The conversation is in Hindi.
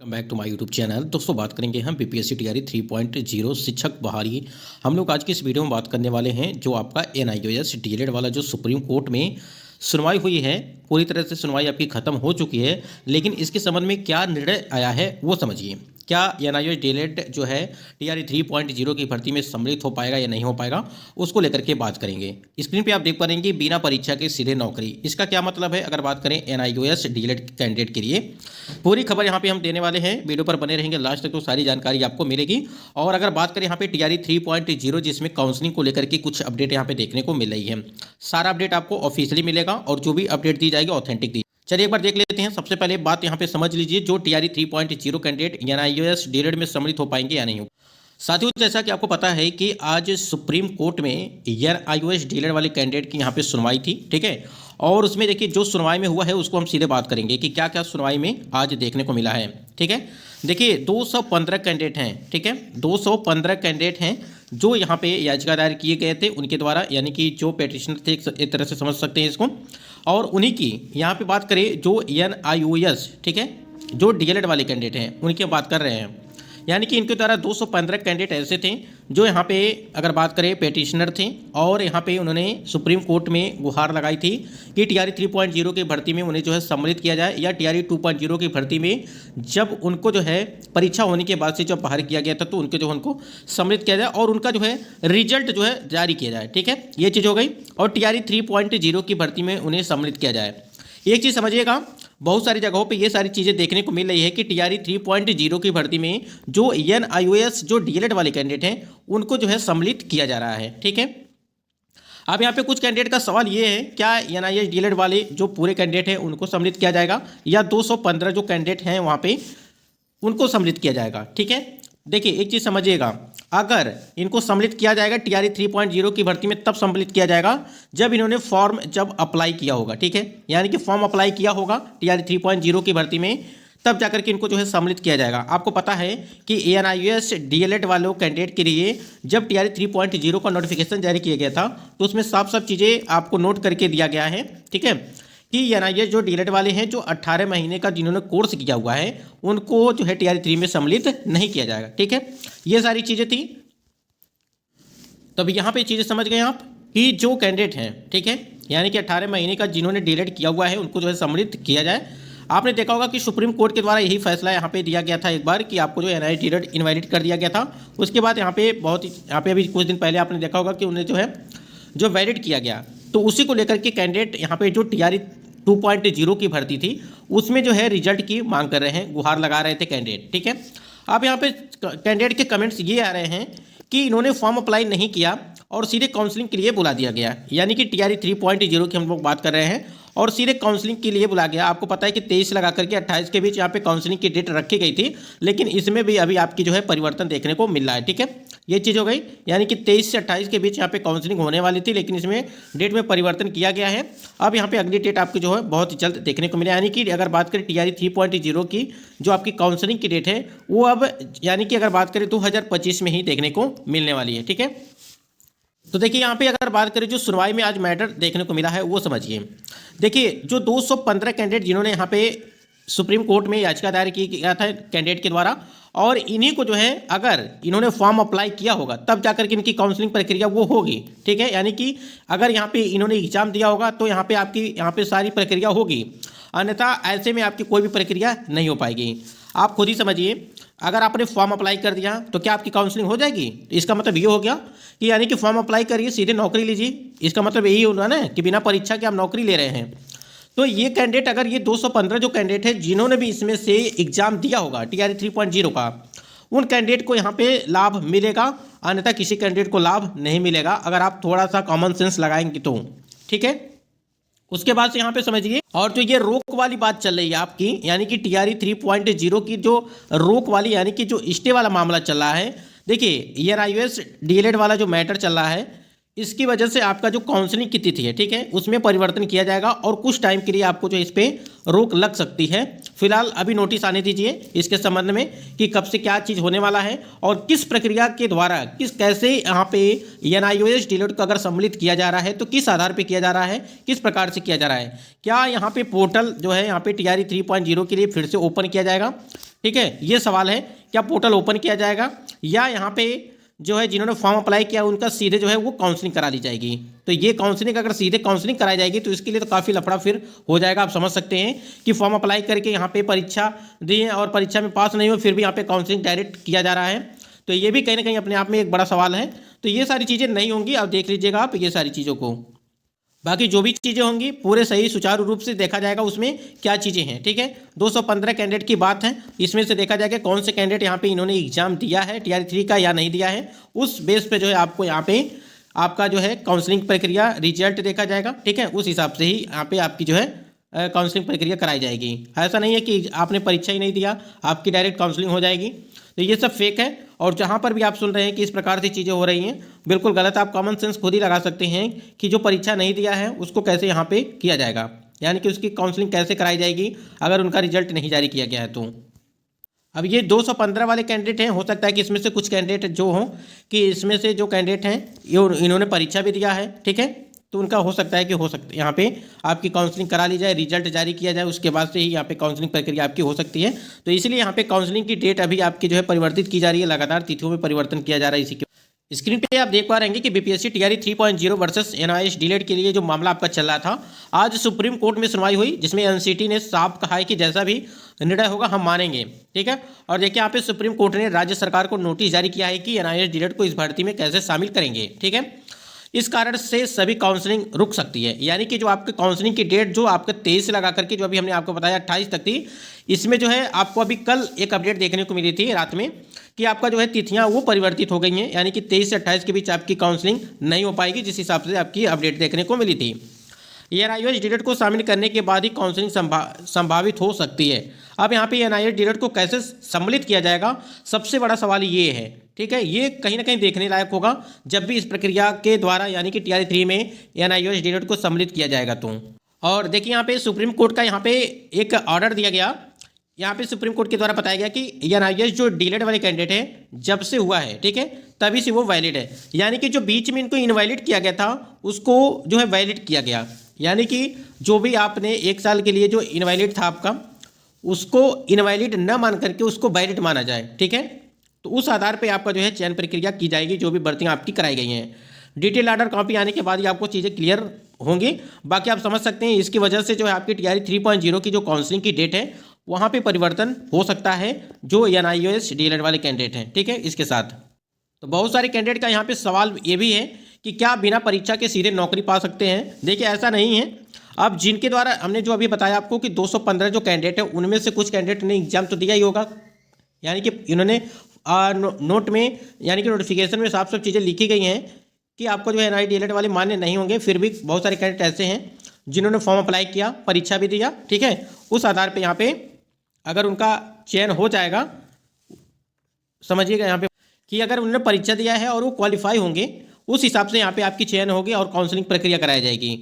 Back to my YouTube channel. दोस्तों बात करेंगे हम बीपीएससी टीआरई 3.0 शिक्षक बहाली। हम लोग आज की इस वीडियो में बात करने वाले हैं जो आपका एनआईओएस डीएलएड वाला जो सुप्रीम कोर्ट में सुनवाई हुई है। पूरी तरह से सुनवाई आपकी खत्म हो चुकी है, लेकिन इसके संबंध में क्या निर्णय आया है वो समझिए। क्या एनआईओएस डीएलएड जो है टीआरई 3.0 की भर्ती में सम्मिलित हो पाएगा या नहीं हो पाएगा, उसको लेकर के बात करेंगे। स्क्रीन पे आप देख पा रहे हैं बिना परीक्षा के सीधे नौकरी। इसका क्या मतलब है अगर बात करें एनआईओएस डीएलएड कैंडिडेट के लिए। पूरी खबर यहाँ पे हम देने वाले हैं, वीडियो पर बने रहेंगे लास्ट तक तो सारी जानकारी आपको मिलेगी। और अगर बात करें यहाँ पे टीआरई 3.0 जिसमें काउंसलिंग को लेकर के कुछ अपडेट यहाँ पे देखने को मिल रही है, सारा अपडेट आपको ऑफिशियली मिलेगा और जो भी अपडेट दी जाएगी ऑथेंटिक दी। चलिए एक बार देख लेते हैं। सबसे पहले बात यहाँ पे समझ लीजिए, जो टीआरई 3.0 कैंडिडेट एनआईओएस डीएलएड में सम्मिलित हो पाएंगे या नहीं हो। साथियों जैसा कि आपको पता है कि आज सुप्रीम कोर्ट में एनआईओएस डीएलएड वाले कैंडिडेट की यहाँ पे सुनवाई थी, ठीक है। और उसमें देखिए जो सुनवाई में हुआ है उसको हम सीधे बात करेंगे कि क्या क्या सुनवाई में आज देखने को मिला है, ठीक है। देखिए 215 कैंडिडेट हैं, ठीक है। 215 कैंडिडेट हैं जो यहाँ पे याचिका दायर किए गए थे उनके द्वारा, यानी कि जो पेटिशनर थे एक तरह से समझ सकते हैं इसको। और उन्हीं की यहाँ पे बात करें जो एनआईओएस, ठीक है, जो डीएलएड वाले कैंडिडेट हैं उनकी बात कर रहे हैं। यानी कि इनके द्वारा 215 कैंडिडेट ऐसे थे जो यहाँ पे अगर बात करें पेटिशनर थे और यहाँ पे उन्होंने सुप्रीम कोर्ट में गुहार लगाई थी कि टीआरई 3.0 की भर्ती में उन्हें जो है सम्मिलित किया जाए, या टीआरई 2.0 की भर्ती में जब उनको जो है परीक्षा होने के बाद से जब बाहर किया गया था तो उनको जो उनको सम्मिलित किया जाए और उनका जो है रिजल्ट जो है जारी किया जाए, ठीक है। ये चीज़ हो गई। और टीआरई 3.0 की भर्ती में उन्हें सम्मिलित किया जाए। एक चीज़ समझिएगा, बहुत सारी जगहों पे ये सारी चीज़ें देखने को मिल रही है कि टीआरई 3.0 की भर्ती में जो एनआईओएस जो डीएलएड वाले कैंडिडेट हैं उनको जो है सम्मिलित किया जा रहा है, ठीक है। अब यहाँ पे कुछ कैंडिडेट का सवाल ये है, क्या एनआईओएस डीएलएड वाले जो पूरे कैंडिडेट हैं उनको सम्मिलित किया जाएगा या 215 जो कैंडिडेट हैं वहाँ पे उनको सम्मिलित किया जाएगा, ठीक है। देखिए एक चीज़ समझिएगा, अगर इनको सम्मिलित किया जाएगा टीआरई 3.0 की भर्ती में तब सम्मिलित किया जाएगा जब इन्होंने फॉर्म जब अप्लाई किया होगा, ठीक है। यानी कि फॉर्म अप्लाई किया होगा टीआरई 3.0 की भर्ती में, तब जाकर के इनको जो है सम्मिलित किया जाएगा। आपको पता है कि एनआईओएस डीएलएड वालों कैंडिडेट के लिए जब टीआरई 3.0 का नोटिफिकेशन जारी किया गया था तो उसमें साफ चीज़ें आपको नोट करके दिया गया है, ठीक है, कि एनआईओएस जो डीएलएड वाले हैं जो 18 महीने का जिन्होंने कोर्स किया हुआ है उनको जो है टीआरई 3 में सम्मिलित नहीं किया जाएगा, ठीक है। ये सारी चीज़ें थी। तब यहाँ पे चीज़ें समझ गए आप कि जो कैंडिडेट हैं, ठीक है, यानी कि 18 महीने का जिन्होंने डीएलएड किया हुआ है उनको जो है सम्मिलित किया जाए। आपने देखा होगा कि सुप्रीम कोर्ट के द्वारा यही फैसला यहाँ पे दिया गया था एक बार कि आपको जो एनआईओएस डीएलएड इनवैलिड कर दिया गया था। उसके बाद यहाँ पे अभी कुछ दिन पहले आपने देखा होगा कि उन्हें जो है जो वैलिड किया गया, तो उसी को लेकर के कैंडिडेट यहाँ पे जो टीआरई 2.0 की भर्ती थी उसमें जो है रिजल्ट की मांग कर रहे हैं, गुहार लगा रहे थे कैंडिडेट, ठीक है। अब यहाँ पे कैंडिडेट के कमेंट्स ये आ रहे हैं कि इन्होंने फॉर्म अप्लाई नहीं किया और सीधे काउंसलिंग के लिए बुला दिया गया। यानी कि टीआरई 3.0 की हम लोग बात कर रहे हैं और सीधे काउंसलिंग के लिए बुला गया। आपको पता है कि 23 लगा करके 28 के बीच यहाँ पे काउंसलिंग की डेट रखी गई थी, लेकिन इसमें भी अभी आपकी जो है परिवर्तन देखने को मिल रहा है, ठीक है। ये चीज़ हो गई, यानी कि 23 से 28 के बीच यहाँ पे काउंसलिंग होने वाली थी, लेकिन इसमें डेट में परिवर्तन किया गया है। अब यहाँ पे अगली डेट आपकी जो है बहुत ही जल्द देखने को मिले। यानी कि अगर बात करें टीआरई 3.0 की जो आपकी काउंसलिंग की डेट है वो अब यानी कि अगर बात करें 2025 में ही देखने को मिलने वाली है, ठीक है। तो देखिए यहाँ पे अगर बात करें जो सुनवाई में आज मैटर देखने को मिला है वो समझिए। देखिए जो 215 कैंडिडेट जिन्होंने यहाँ पे सुप्रीम कोर्ट में याचिका दायर की गया था कैंडिडेट के द्वारा, और इन्हीं को जो है अगर इन्होंने फॉर्म अप्लाई किया होगा तब जाकर के इनकी काउंसलिंग प्रक्रिया वो होगी, ठीक है। यानी कि अगर यहाँ पे इन्होंने एग्जाम दिया होगा तो यहाँ पे आपकी यहाँ पे सारी प्रक्रिया होगी, अन्यथा ऐसे में आपकी कोई भी प्रक्रिया नहीं हो पाएगी। आप खुद ही समझिए, अगर आपने फॉर्म अप्लाई कर दिया तो क्या आपकी काउंसलिंग हो जाएगी? इसका मतलब ये हो गया कि यानी कि फॉर्म अप्लाई करिए सीधे नौकरी लीजिए। इसका मतलब यही होगा ना कि बिना परीक्षा के आप नौकरी ले रहे हैं। तो ये कैंडिडेट, अगर ये 215 जो कैंडिडेट है जिन्होंने भी इसमें से एग्जाम दिया होगा टीआरई 3.0 का, उन कैंडिडेट को यहाँ पे लाभ मिलेगा, अन्यथा किसी कैंडिडेट को लाभ नहीं मिलेगा अगर आप थोड़ा सा कॉमन सेंस लगाएंगे तो, ठीक है। उसके बाद से यहाँ पे समझिए, और जो ये रोक वाली बात चल रही है आपकी, यानी कि टीआरई 3.0 की जो रोक वाली यानी कि जो स्टे वाला मामला चल रहा है। देखिए एनआईओएस डीएलएड वाला जो मैटर चल रहा है इसकी वजह से आपका जो काउंसलिंग की तिथि है, ठीक है, उसमें परिवर्तन किया जाएगा और कुछ टाइम के लिए आपको जो इस पर रोक लग सकती है। फिलहाल अभी नोटिस आने दीजिए इसके संबंध में कि कब से क्या चीज़ होने वाला है और किस प्रक्रिया के द्वारा कैसे यहाँ पे एनआईओएस डीएलएड को अगर सम्मिलित किया जा रहा है तो किस आधार पर किया जा रहा है, किस प्रकार से किया जा रहा है। क्या यहाँ पे पोर्टल जो है यहाँ पे टीआरई 3.0 के लिए फिर से ओपन किया जाएगा, ठीक है, ये सवाल है, क्या पोर्टल ओपन किया जाएगा या यहाँ पे जो है जिन्होंने फॉर्म अप्लाई किया उनका सीधे जो है वो काउंसलिंग करा ली जाएगी। तो ये काउंसलिंग अगर सीधे काउंसलिंग कराई जाएगी तो इसके लिए तो काफ़ी लफड़ा फिर हो जाएगा। आप समझ सकते हैं कि फॉर्म अप्लाई करके यहाँ पे परीक्षा दी है और परीक्षा में पास नहीं हो, फिर भी यहाँ पे काउंसलिंग डायरेक्ट किया जा रहा है। तो ये भी कहीं ना कहीं अपने आप में एक बड़ा सवाल है। तो ये सारी चीज़ें नहीं होंगी, अब देख लीजिएगा आप ये सारी चीज़ों को। बाकी जो भी चीज़ें होंगी पूरे सही सुचारू रूप से देखा जाएगा उसमें क्या चीज़ें हैं। ठीक है, 215 कैंडिडेट की बात है, इसमें से देखा जाएगा कौन से कैंडिडेट यहाँ पे इन्होंने एग्जाम दिया है TRE 3 का या नहीं दिया है। उस बेस पे जो है आपको यहाँ पे आपका जो है काउंसलिंग प्रक्रिया रिजल्ट देखा जाएगा। ठीक है, उस हिसाब से ही यहाँ पे आपकी जो है काउंसलिंग प्रक्रिया कराई जाएगी। ऐसा नहीं है कि आपने परीक्षा ही नहीं दिया आपकी डायरेक्ट काउंसलिंग हो जाएगी। तो ये सब फेक है। और जहाँ पर भी आप सुन रहे हैं कि इस प्रकार से चीज़ें हो रही हैं, बिल्कुल गलत। आप कॉमन सेंस खुद ही लगा सकते हैं कि जो परीक्षा नहीं दिया है उसको कैसे यहाँ पे किया जाएगा, यानी कि उसकी काउंसलिंग कैसे कराई जाएगी अगर उनका रिजल्ट नहीं जारी किया गया है। तो अब ये 215 वाले कैंडिडेट हैं, हो सकता है कि इसमें से कुछ कैंडिडेट जो हों कि इसमें से जो कैंडिडेट हैं ये इन्होंने परीक्षा भी दिया है। ठीक है, तो उनका हो सकता है कि हो सकता है यहाँ पे आपकी काउंसलिंग करा ली जाए, रिजल्ट जारी किया जाए, उसके बाद से ही यहाँ पे काउंसलिंग प्रक्रिया आपकी हो सकती है। तो इसलिए यहाँ पे काउंसलिंग की डेट अभी आपकी जो है परिवर्तित की जा रही है, लगातार तिथियों में परिवर्तन किया जा रहा है। इसी के स्क्रीन पे आप देख पा रहे हैं कि बीपीएससी TRE 3.0 वर्सेस NIOS डीलेट के लिए जो मामला आपका चल रहा था, आज सुप्रीम कोर्ट में सुनवाई हुई जिसमें एनसीटी ने साफ कहा है कि जैसा भी निर्णय होगा हम मानेंगे। ठीक है, और देखिए यहाँ पे सुप्रीम कोर्ट ने राज्य सरकार को नोटिस जारी किया है कि NIOS डीलेट को इस भर्ती में कैसे शामिल करेंगे। ठीक है, इस कारण से सभी काउंसलिंग रुक सकती है, यानी कि जो आपके काउंसलिंग की डेट जो आपका 23 से लगा करके जो अभी हमने आपको बताया 28 तक थी, इसमें जो है आपको अभी कल एक अपडेट देखने को मिली थी रात में कि आपका जो है तिथियां वो परिवर्तित हो गई हैं, यानी कि 23 से 28 के बीच आपकी काउंसलिंग नहीं हो पाएगी, जिस हिसाब से आपकी अपडेट देखने को मिली थी। NIOS डीलेट को शामिल करने के बाद ही काउंसलिंग संभावित हो सकती है। अब यहाँ पे NIOS डीलेट को कैसे सम्मिलित किया जाएगा, सबसे बड़ा सवाल ये है। ठीक है, ये कहीं ना कहीं देखने लायक होगा जब भी इस प्रक्रिया के द्वारा यानी कि TRE 3 में NIOS डीलेट को सम्मिलित किया जाएगा। तो और देखिए यहाँ पे सुप्रीम कोर्ट का यहाँ पे एक ऑर्डर दिया गया, यहाँ पे सुप्रीम कोर्ट के द्वारा बताया गया कि NIOS जो डीलेट वाले कैंडिडेट है जब से हुआ है, ठीक है, तभी से वो वैलिड है, यानी कि जो बीच में इनको इनवैलिड किया गया था उसको जो है वैलिड किया गया, यानी कि जो भी आपने 1 साल के लिए जो इनवैलिड था आपका उसको इनवैलिड न मान करके उसको वैलिड माना जाए। ठीक है, तो उस आधार पे आपका जो है चयन प्रक्रिया की जाएगी, जो भी भर्तियां आपकी कराई गई हैं। डिटेल ऑर्डर कॉपी आने के बाद ही आपको चीज़ें क्लियर होंगी। बाकी आप समझ सकते हैं इसकी वजह से जो है आपकी TRE 3.0 की जो काउंसलिंग की डेट है वहाँ पे परिवर्तन हो सकता है जो NIOS डीलेट वाले कैंडिडेट हैं। ठीक है, इसके साथ तो बहुत सारे कैंडिडेट का यहाँ पे सवाल ये भी है कि क्या बिना परीक्षा के सीधे नौकरी पा सकते हैं। देखिए ऐसा नहीं है। अब जिनके द्वारा हमने जो अभी बताया आपको कि 215 जो कैंडिडेट है उनमें से कुछ कैंडिडेट ने एग्जाम तो दिया ही होगा, यानी कि इन्होंने नोट में यानी कि नोटिफिकेशन में साफ साफ चीज़ें लिखी गई हैं कि आपको जो है NIOS डीलेट वाले मान्य नहीं होंगे। फिर भी बहुत सारे कैंडिडेट ऐसे हैं जिन्होंने फॉर्म अप्लाई किया, परीक्षा भी दिया। ठीक है, उस आधार पे यहाँ पे अगर उनका चयन हो जाएगा, समझिएगा यहाँ पे कि अगर उन्होंने परीक्षा दिया है और वो क्वालिफाई होंगे उस हिसाब से यहाँ पे आपकी चयन होगी और काउंसलिंग प्रक्रिया कराई जाएगी।